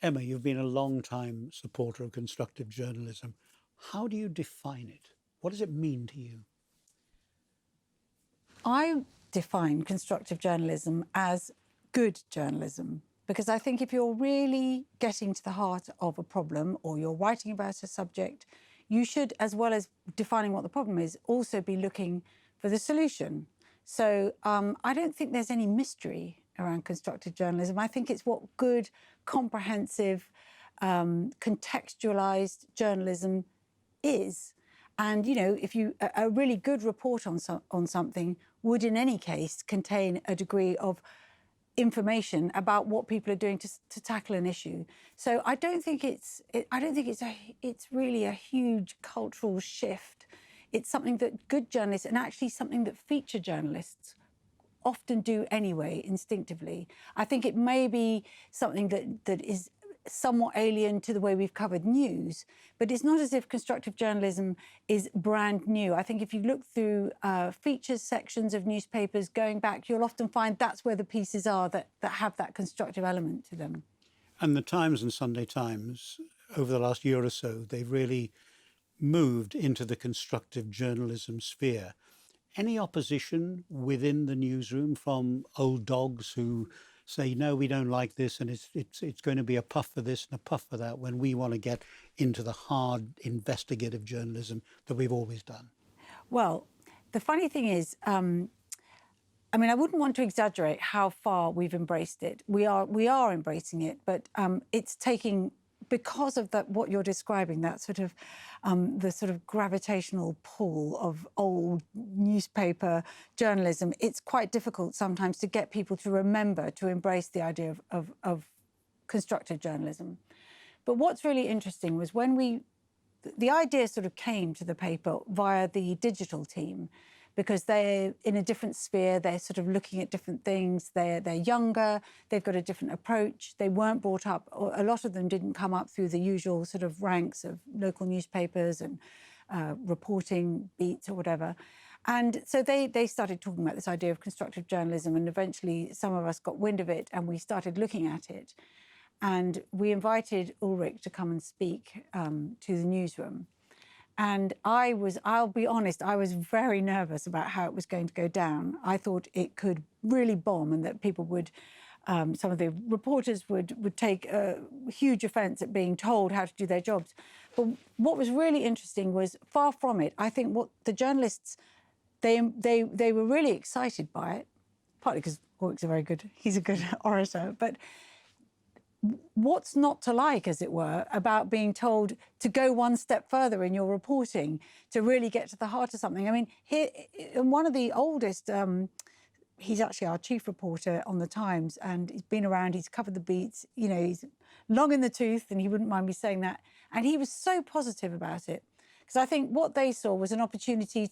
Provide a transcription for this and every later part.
Emma, you've been a long-time supporter of constructive journalism. How do you define it? What does it mean to you? I define constructive journalism as good journalism, because I think if you're really getting to the heart of a problem or you're writing about a subject, you should, as well as defining what the problem is, also be looking for the solution. So I don't think there's any mystery around constructive journalism. I think it's what good, comprehensive, contextualized journalism is. And, you know, if you a really good report on something would in any case contain a degree of information about what people are doing to tackle an issue. So I don't think it's really a huge cultural shift. It's something that good journalists, and actually something that feature journalists often do anyway, instinctively. I think it may be something that is somewhat alien to the way we've covered news, but it's not as if constructive journalism is brand new. I think if you look through features sections of newspapers going back, you'll often find that's where the pieces are that have that constructive element to them. And the Times and Sunday Times, over the last year or so, they've really moved into the constructive journalism sphere. Any opposition within the newsroom from old dogs who say, no, we don't like this, and it's going to be a puff for this and a puff for that, when we want to get into the hard investigative journalism that we've always done? Well, the funny thing is, I wouldn't want to exaggerate how far we've embraced it. We are embracing it, but it's taking, because of that, what you're describing, that sort of the sort of gravitational pull of old newspaper journalism. It's quite difficult sometimes to get people to remember to embrace the idea of constructive journalism. But what's really interesting was when the idea sort of came to the paper via the digital team, because they're in a different sphere, they're sort of looking at different things, they're younger, they've got a different approach, they weren't brought up, or a lot of them didn't come up through the usual sort of ranks of local newspapers and reporting beats or whatever. And so they started talking about this idea of constructive journalism, and eventually some of us got wind of it and we started looking at it. And we invited Ulrich to come and speak to the newsroom. And I'll be honest, I was very nervous about how it was going to go down. I thought it could really bomb and that people would, some of the reporters would take a huge offence at being told how to do their jobs. But what was really interesting was, far from it, I think what the journalists, they were really excited by it, partly because Ulrich's he's a good orator, but what's not to like, as it were, about being told to go one step further in your reporting, to really get to the heart of something? I mean, here, one of the oldest, he's actually our chief reporter on the Times, and he's been around, he's covered the beats, you know, he's long in the tooth, and he wouldn't mind me saying that. And he was so positive about it, because I think what they saw was an opportunity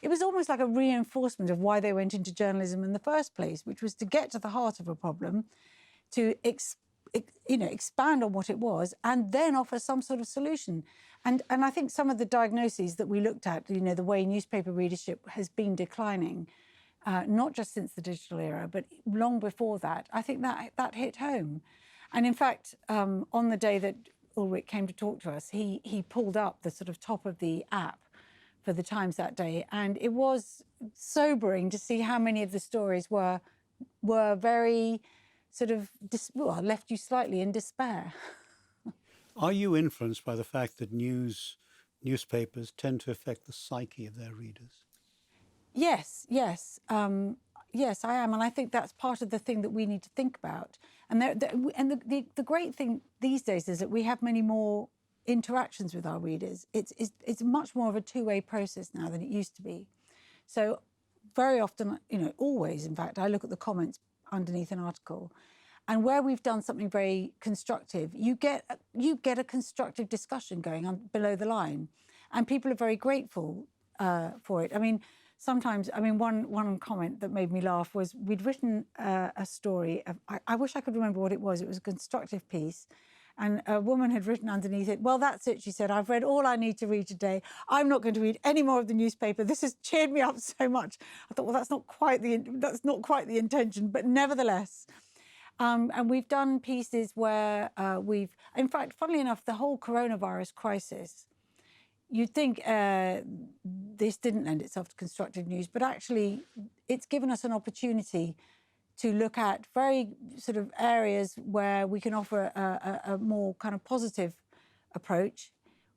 it was almost like a reinforcement of why they went into journalism in the first place, which was to get to the heart of a problem, to expand on what it was, and then offer some sort of solution. And I think some of the diagnoses that we looked at, you know, the way newspaper readership has been declining, not just since the digital era, but long before that, I think that hit home. And in fact, on the day that Ulrich came to talk to us, he pulled up the sort of top of the app for the Times that day, and it was sobering to see how many of the stories were very sort of left you slightly in despair. Are you influenced by the fact that newspapers tend to affect the psyche of their readers? Yes, I am, and I think that's part of the thing that we need to think about. And the great thing these days is that we have many more interactions with our readers. It's much more of a two-way process now than it used to be. So very often, you know, always, in fact, I look at the comments underneath an article, and where we've done something very constructive, you get a constructive discussion going on below the line, and people are very grateful for it. I mean, sometimes, one comment that made me laugh was we'd written a story. I wish I could remember what it was. It was a constructive piece. And a woman had written underneath it, well, that's it, she said, I've read all I need to read today. I'm not going to read any more of the newspaper. This has cheered me up so much. I thought, well, that's not quite the intention, but nevertheless. And we've done pieces where in fact, funnily enough, the whole coronavirus crisis, you'd think this didn't lend itself to constructive news, but actually it's given us an opportunity to look at very sort of areas where we can offer a more kind of positive approach.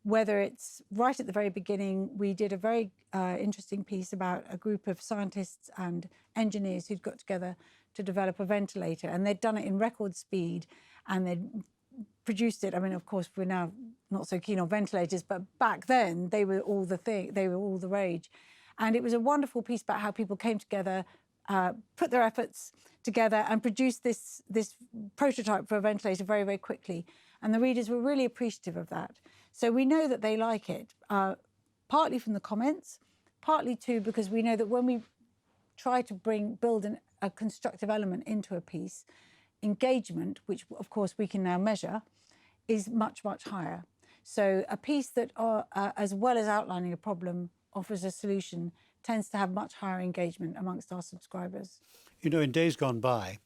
Whether it's right at the very beginning, we did a very interesting piece about a group of scientists and engineers who'd got together to develop a ventilator, and they'd done it in record speed, and they'd produced it. I mean, of course, we're now not so keen on ventilators, but back then they were all the thing. They were all the rage, and it was a wonderful piece about how people came together, put their efforts together, and produced this prototype for a ventilator very, very quickly. And the readers were really appreciative of that. So we know that they like it, partly from the comments, partly too because we know that when we try to build a constructive element into a piece, engagement, which of course we can now measure, is much, much higher. So a piece that, as well as outlining a problem, offers a solution, tends to have much higher engagement amongst our subscribers. You know, in days gone by,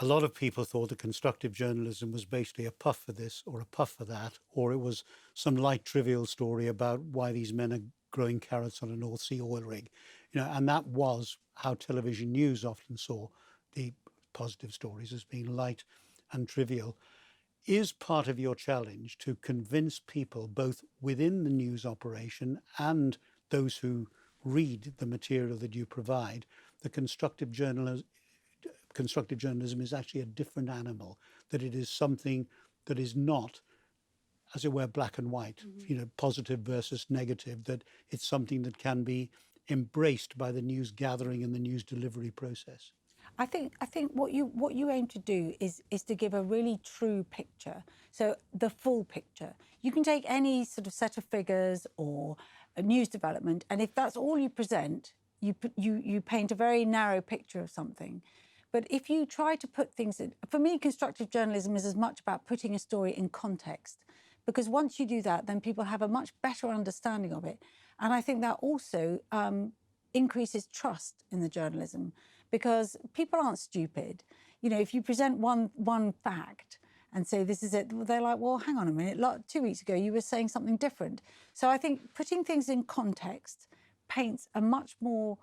a lot of people thought that constructive journalism was basically a puff for this or a puff for that, or it was some light trivial story about why these men are growing carrots on a North Sea oil rig. You know, and that was how television news often saw the positive stories, as being light and trivial. Is part of your challenge to convince people, both within the news operation and those who read the material that you provide, that constructive journalism is actually a different animal, that it is something that is not, as it were, black and white, you know, positive versus negative, that it's something that can be embraced by the news gathering and the news delivery process? I think what you aim to do is to give a really true picture. So the full picture. You can take any sort of set of figures or a news development, and if that's all you present, you paint a very narrow picture of something. But if you try to put things in, for me, constructive journalism is as much about putting a story in context, because once you do that, then people have a much better understanding of it. And I think that also increases trust in the journalism, because people aren't stupid. You know, if you present one fact and say this is it, they're like, well, hang on a minute, 2 weeks ago you were saying something different. So I think putting things in context paints a much more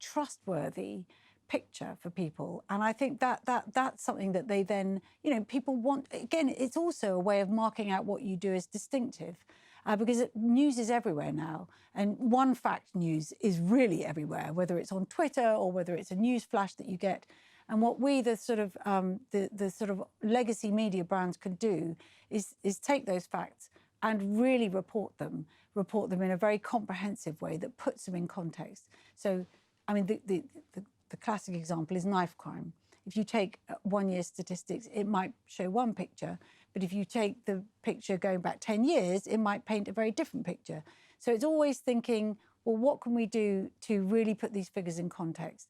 trustworthy picture for people. And I think that's something that they then, you know, people want. Again, it's also a way of marking out what you do as distinctive. Because news is everywhere now, and one fact news is really everywhere, whether it's on Twitter or whether it's a news flash that you get. And what we, the sort of legacy media brands, can do is take those facts and really report them in a very comprehensive way that puts them in context. So, I mean, the classic example is knife crime. If you take 1 year's statistics, it might show one picture, but if you take the picture going back 10 years, it might paint a very different picture. So it's always thinking, well, what can we do to really put these figures in context?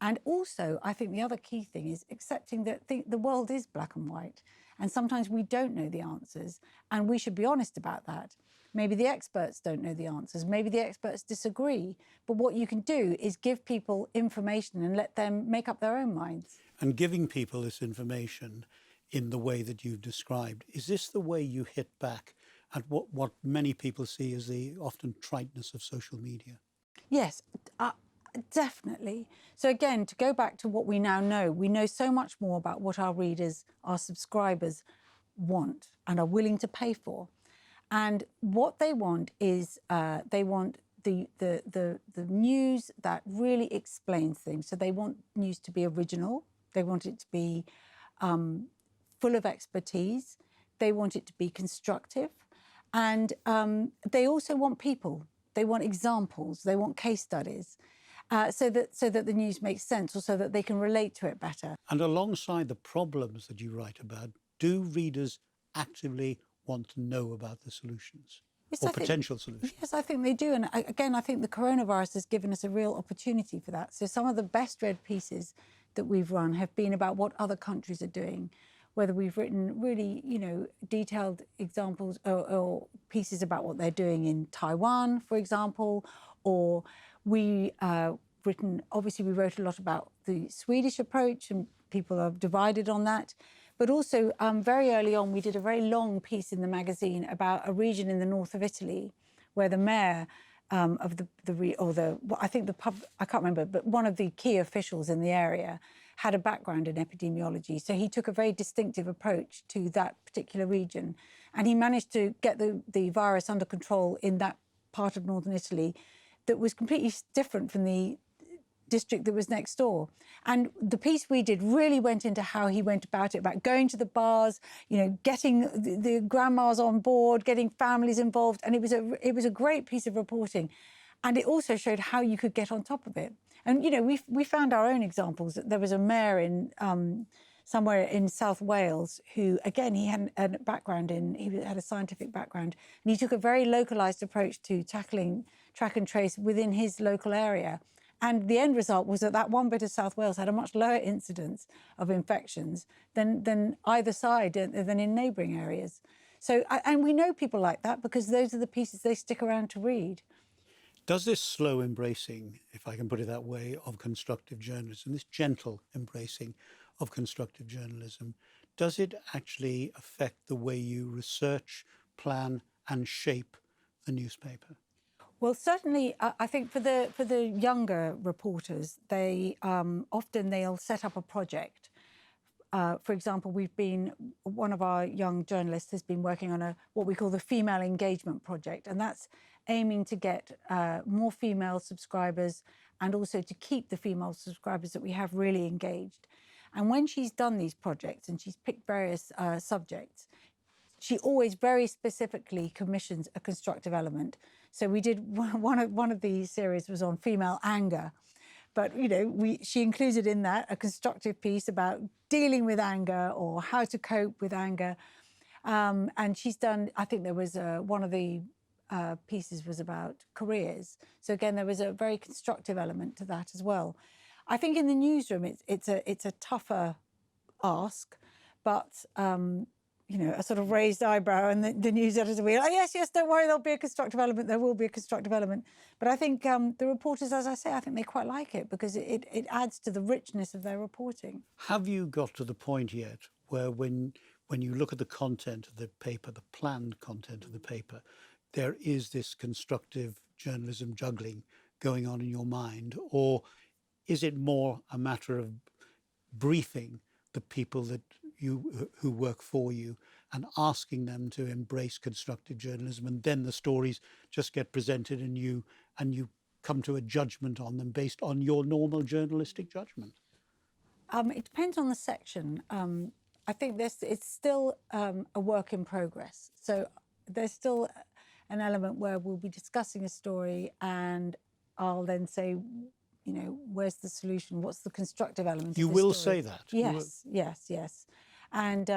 And also, I think the other key thing is accepting that the world is black and white, and sometimes we don't know the answers, and we should be honest about that. Maybe the experts don't know the answers. Maybe the experts disagree. But what you can do is give people information and let them make up their own minds. And giving people this information in the way that you've described, is this the way you hit back at what many people see as the often triteness of social media? Yes, definitely. So again, to go back to what we now know, we know so much more about what our readers, our subscribers want and are willing to pay for. And what they want is they want the news that really explains things. So they want news to be original. They want it to be full of expertise. They want it to be constructive. And they also want people. They want examples. They want case studies. So that the news makes sense, or so that they can relate to it better. And alongside the problems that you write about, do readers actively want to know about the solutions, Yes, or potential solutions? Yes, I think they do. And again, I think the coronavirus has given us a real opportunity for that. So some of the best read pieces that we've run have been about what other countries are doing, whether we've written really, you know, detailed examples or pieces about what they're doing in Taiwan, for example, or we wrote a lot about the Swedish approach, and people are divided on that. But also, very early on, we did a very long piece in the magazine about a region in the north of Italy where the mayor of I think the pub, I can't remember, but one of the key officials in the area had a background in epidemiology. So he took a very distinctive approach to that particular region. And he managed to get the virus under control in that part of northern Italy that was completely different from the district that was next door. And the piece we did really went into how he went about it, about going to the bars, getting the grandmas on board, getting families involved. And it was a great piece of reporting. And it also showed how you could get on top of it. And, we found our own examples. There was a mayor in somewhere in South Wales who, again, he had a background he had a scientific background. And he took a very localized approach to tackling track and trace within his local area. And the end result was that one bit of South Wales had a much lower incidence of infections than either side, than in neighbouring areas. So, and we know people like that because those are the pieces they stick around to read. Does this slow embracing, if I can put it that way, of constructive journalism, this gentle embracing of constructive journalism, does it actually affect the way you research, plan and shape the newspaper? Well, certainly, I think for the younger reporters, they often they'll set up a project. For example, one of our young journalists has been working on what we call the female engagement project, and that's aiming to get more female subscribers and also to keep the female subscribers that we have really engaged. And when she's done these projects and she's picked various subjects, she always very specifically commissions a constructive element. So we did one of the series was on female anger, but she included in that a constructive piece about dealing with anger or how to cope with anger. And she's done, I think there was one of the pieces was about careers. So again, there was a very constructive element to that as well. I think in the newsroom, it's a tougher ask, but a sort of raised eyebrow, and the news editors will be like, yes, don't worry, there'll be a constructive element, there will be a constructive element. But I think the reporters, as I say, I think they quite like it because it adds to the richness of their reporting. Have you got to the point yet where when you look at the content of the paper, the planned content of the paper, there is this constructive journalism juggling going on in your mind? Or is it more a matter of briefing the people who work for you and asking them to embrace constructive journalism, and then the stories just get presented and you come to a judgment on them based on your normal journalistic judgment? It depends on the section. I think it's still a work in progress. So there's still an element where we'll be discussing a story and I'll then say, where's the solution? What's the constructive element? You will say that. Yes. And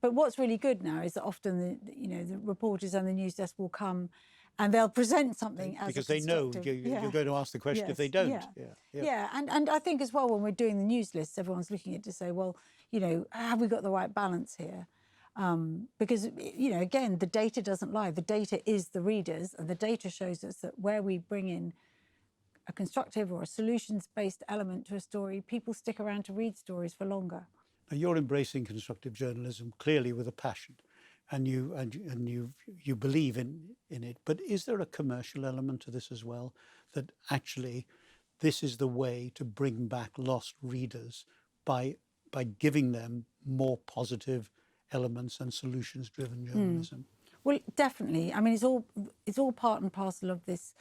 but what's really good now is that often the reporters and the news desk will come and they'll present something as because they know you're going to ask the question if they don't. Yeah. And I think as well, when we're doing the news lists, everyone's looking at it to say, well, have we got the right balance here? Because again, the data doesn't lie. The data is the readers, and the data shows us that where we bring in a constructive or a solutions-based element to a story, people stick around to read stories for longer. Now, you're embracing constructive journalism clearly with a passion, and you believe in it. But is there a commercial element to this as well? That actually, this is the way to bring back lost readers by giving them more positive elements and solutions-driven journalism. Well, definitely. I mean, it's all part and parcel of this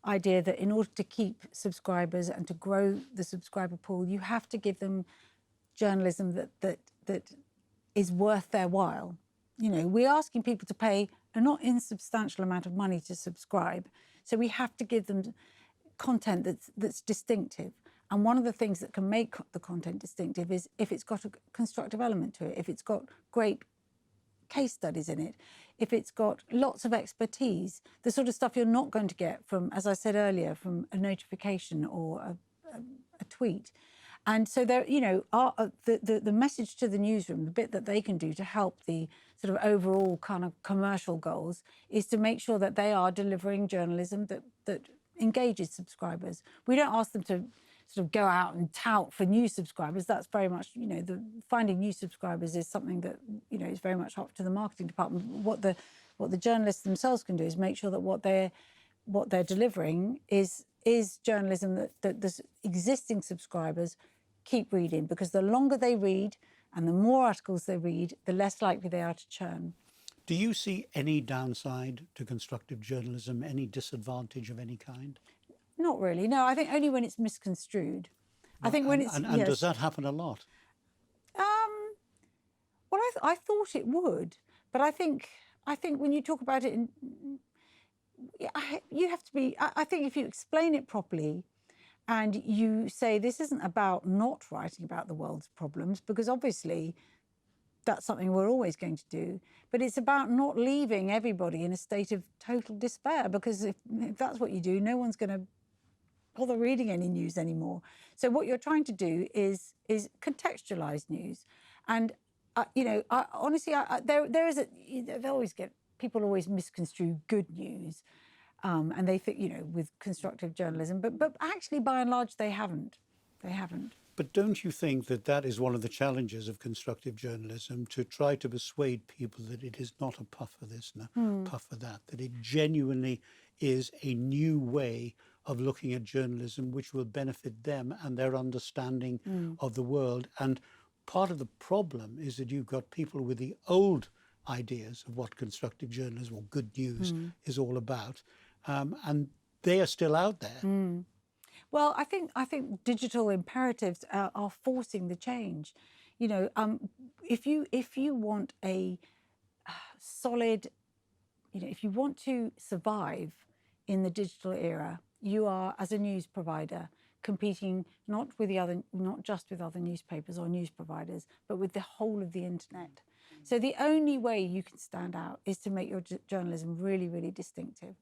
idea that in order to keep subscribers and to grow the subscriber pool, you have to give them journalism that is worth their while. We're asking people to pay a not insubstantial amount of money to subscribe, so we have to give them content that's distinctive. And one of the things that can make the content distinctive is if it's got a constructive element to it, if it's got great case studies in it, if it's got lots of expertise, the sort of stuff you're not going to get from, as I said earlier, from a notification or a tweet. And so there, the message to the newsroom, the bit that they can do to help the sort of overall kind of commercial goals, is to make sure that they are delivering journalism that engages subscribers. We don't ask them to sort of go out and tout for new subscribers. That's very much, the finding new subscribers is something that, is very much up to the marketing department. What the journalists themselves can do is make sure that what they're delivering is journalism that the existing subscribers keep reading, because the longer they read and the more articles they read, the less likely they are to churn. Do you see any downside to constructive journalism, any disadvantage of any kind? Not really. No, I think only when it's misconstrued. I think when it's and yes. Does that happen a lot? Well, I thought it would, but I think when you talk about it, you have to be. I think if you explain it properly, and you say this isn't about not writing about the world's problems, because obviously that's something we're always going to do, but it's about not leaving everybody in a state of total despair, because if that's what you do, no one's going to bother reading any news anymore. So what you're trying to do is contextualize news. And honestly, there is people always misconstrue good news, and they think, with constructive journalism, but actually by and large they haven't. But don't you think that is one of the challenges of constructive journalism, to try to persuade people that it is not a puff for this and a puff for that it genuinely is a new way of looking at journalism which will benefit them and their understanding of the world? And part of the problem is that you've got people with the old ideas of what constructive journalism or good news is all about, and they are still out there. Well, I think digital imperatives are forcing the change. If you want a solid, if you want to survive in the digital era, you are, as a news provider, competing not just with other newspapers or news providers, but with the whole of the internet. So the only way you can stand out is to make your journalism really, really distinctive.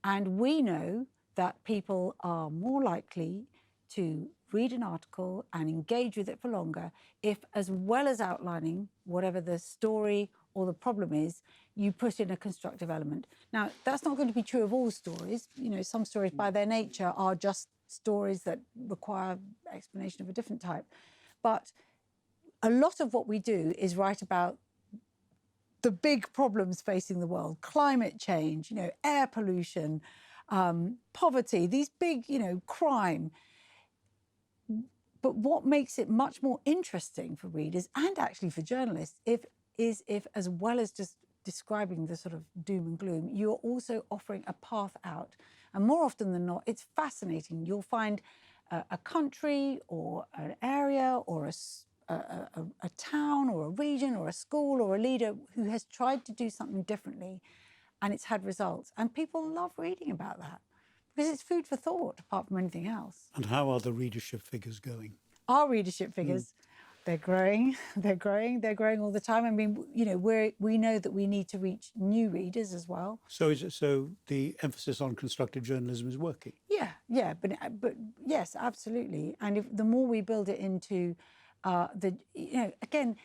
And we know that people are more likely to read an article and engage with it for longer if, as well as outlining whatever the story or the problem is, you put in a constructive element. Now, that's not going to be true of all stories. Some stories by their nature are just stories that require explanation of a different type. But a lot of what we do is write about the big problems facing the world: climate change, air pollution, poverty, these big, crime. But what makes it much more interesting for readers, and actually for journalists, if as well as just describing the sort of doom and gloom, you're also offering a path out. And more often than not, it's fascinating. You'll find a country or an area or a town or a region or a school or a leader who has tried to do something differently, and it's had results. And people love reading about that because it's food for thought, apart from anything else. And how are the readership figures going? Our readership figures, they're growing all the time. I mean, we know that we need to reach new readers as well. So the emphasis on constructive journalism is working? Yeah, but yes, absolutely. And the more we build it into again,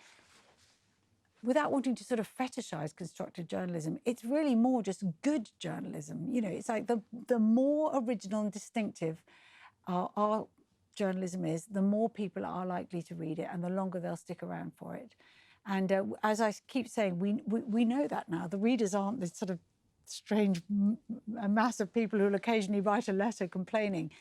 without wanting to sort of fetishize constructive journalism, it's really more just good journalism. It's like the more original and distinctive our journalism is, the more people are likely to read it and the longer they'll stick around for it. And as I keep saying, we know that now. The readers aren't this sort of strange mass of people who will occasionally write a letter complaining.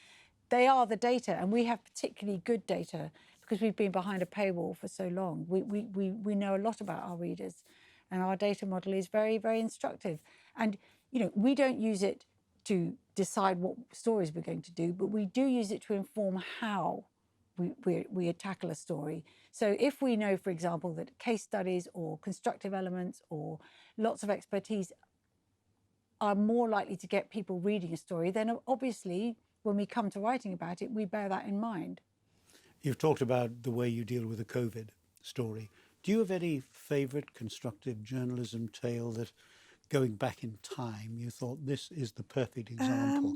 They are the data, and we have particularly good data because we've been behind a paywall for so long. We know a lot about our readers, and our data model is very, very instructive. And we don't use it to decide what stories we're going to do, but we do use it to inform how we tackle a story. So if we know, for example, that case studies or constructive elements or lots of expertise are more likely to get people reading a story, then obviously when we come to writing about it, we bear that in mind. You've talked about the way you deal with the COVID story. Do you have any favourite constructive journalism tale that, going back in time, you thought this is the perfect example?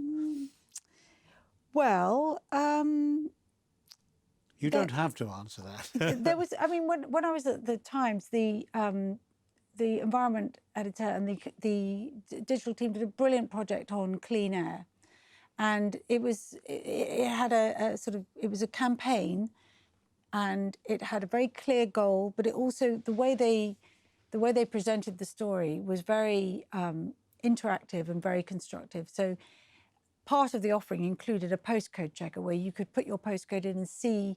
You don't have to answer that. There was, when I was at the Times, the environment editor and the digital team did a brilliant project on clean air. And it had a sort of, it was a campaign, and it had a very clear goal, but it also, the way they presented the story was very interactive and very constructive. So part of the offering included a postcode checker where you could put your postcode in and see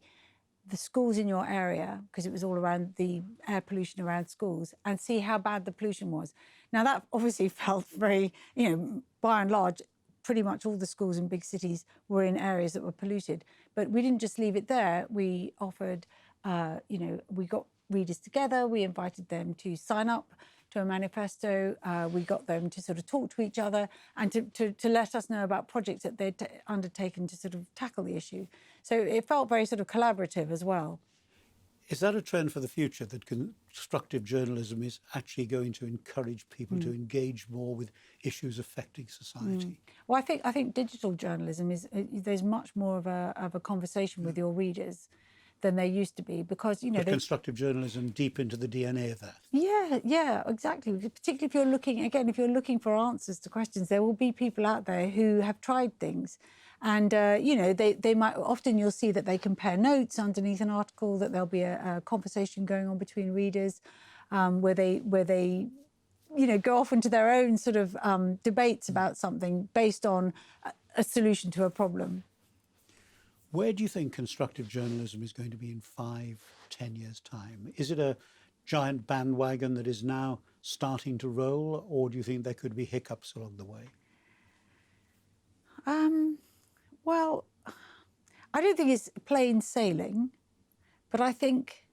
the schools in your area, because it was all around the air pollution around schools, and see how bad the pollution was. Now that obviously felt very, by and large, pretty much all the schools in big cities were in areas that were polluted. But we didn't just leave it there. We offered, we got readers together, we invited them to sign up to a manifesto, we got them to sort of talk to each other and to let us know about projects that they'd undertaken to sort of tackle the issue. So it felt very sort of collaborative as well. Is that a trend for the future, that constructive journalism is actually going to encourage people to engage more with issues affecting society? Well, I think digital journalism there's much more of a conversation with your readers than there used to be, because But constructive journalism deep into the DNA of that. Yeah, exactly. Particularly if you're looking for answers to questions, there will be people out there who have tried things, and they might, often you'll see that they compare notes underneath an article, that there'll be a conversation going on between readers, where they go off into their own sort of debates about something based on a solution to a problem. Where do you think constructive journalism is going to be in 5, 10 years' time? Is it a giant bandwagon that is now starting to roll, or do you think there could be hiccups along the way? Well, I don't think it's plain sailing, but I think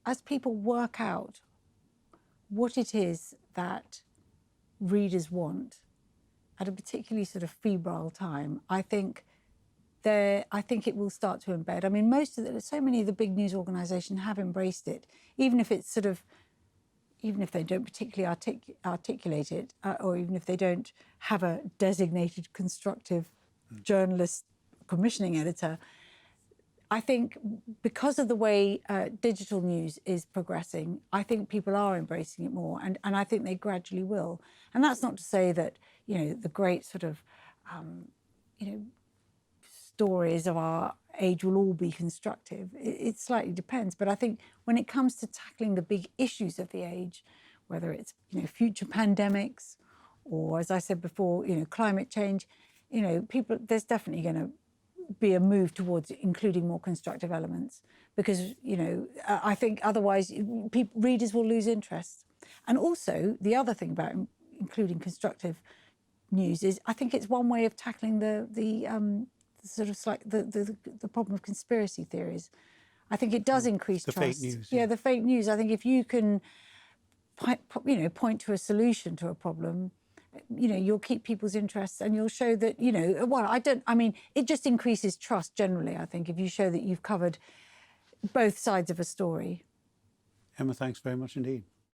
as people work out what it is that readers want at a particularly sort of febrile time, I think it will start to embed. I mean, so many of the big news organisations have embraced it, even if they don't particularly articulate it, or even if they don't have a designated constructive journalist commissioning editor. I think because of the way digital news is progressing, I think people are embracing it more, and I think they gradually will. And that's not to say that, the great sort of, stories of our age will all be constructive. It slightly depends. But I think when it comes to tackling the big issues of the age, whether it's, future pandemics, or, as I said before, climate change, there's definitely going to be a move towards including more constructive elements, because, I think otherwise readers will lose interest. And also, the other thing about including constructive news is, I think it's one way of tackling the sort of like the problem of conspiracy theories. I think it does increase trust. The fake news. Yeah, the fake news. I think if you can, point to a solution to a problem, you'll keep people's interests, and you'll show that, it just increases trust generally, I think, if you show that you've covered both sides of a story. Emma, thanks very much indeed.